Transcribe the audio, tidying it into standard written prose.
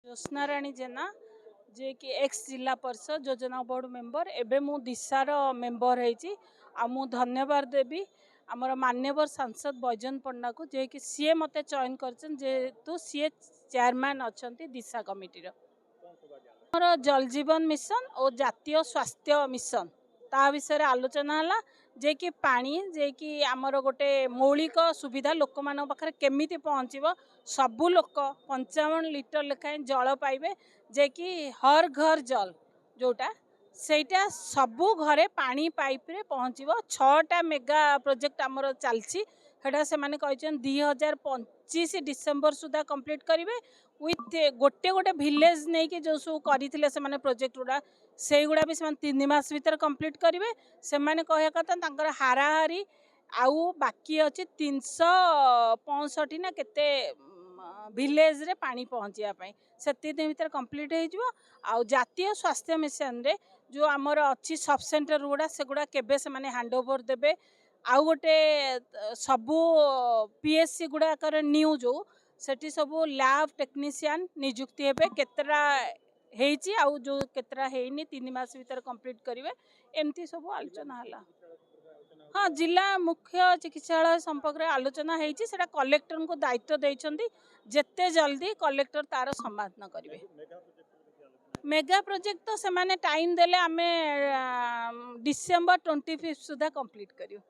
ज्योत्स्नाराणी जेना जे कि एक्स जिला परिषद योजना बोर्ड मेंबर एबे मु दिशार मेंबर होईची आ मु धन्यवाद देवी आमर मान्यवर सांसद बैजन पंडा को जे कि सीए मते चयन करछन जेहेतु सीए चेयरमैन अछंती दिशा कमिटी रो जल जीवन मिशन और जातीय स्वास्थ्य मिशन ता विषय आलोचना हला जे कि पानी जे कि आमर गोटे मौलिक सुविधा लोक मान पाखरे केमिति पहुँचब सबू लोक 55 लिटर लेखाएं जल पाइबे जे कि हर घर जल जोटा सेटा सबू घरे पानी पाइप रे पहुँचब 6टा मेगा प्रोजेक्ट आमर चलछि हेडा से माने कहछन 2025 डिसेंबर सुधा कंप्लीट करिवे विथ गोटे गोटे विलेज नहीं कि जो सब करथिले से माने प्रोजेक्ट गुडा से गुडा भी से 3 मास भीतर कंप्लीट करिवे से माने कहया कथा तांकर हाराहारी आउ बाकी अछि 365 ना केते विलेज रे पानी पहुँचिया पाई सेति दिन भीतर कंप्लीट हो जिवो आउ जातीय स्वास्थ्य मिशन रे जो आमर अच्छी सब सेंटर गुडा से गुडा केबे से माने हैंड ओवर देबे आउ गोटे सबू पीएससी गुडा कर न्यू जो सेठी सबू लैब टेक्नीशियन नियुक्ति हेबे केतरा हेची आउ जो केतरा हेनी 3 मास भीतर कंप्लीट करिवे एमती सबू आलोचना हला। हाँ जिला मुख्य चिकित्सालय संपर्क में आलोचना होती से कलेक्टर को दायित्व देते जिते जल्दी कलेक्टर तार समाधान करेंगे। मेगा प्रोजेक्ट तो से टाइम देले आमे डिसेंबर 25 सुधा कंप्लीट करियो।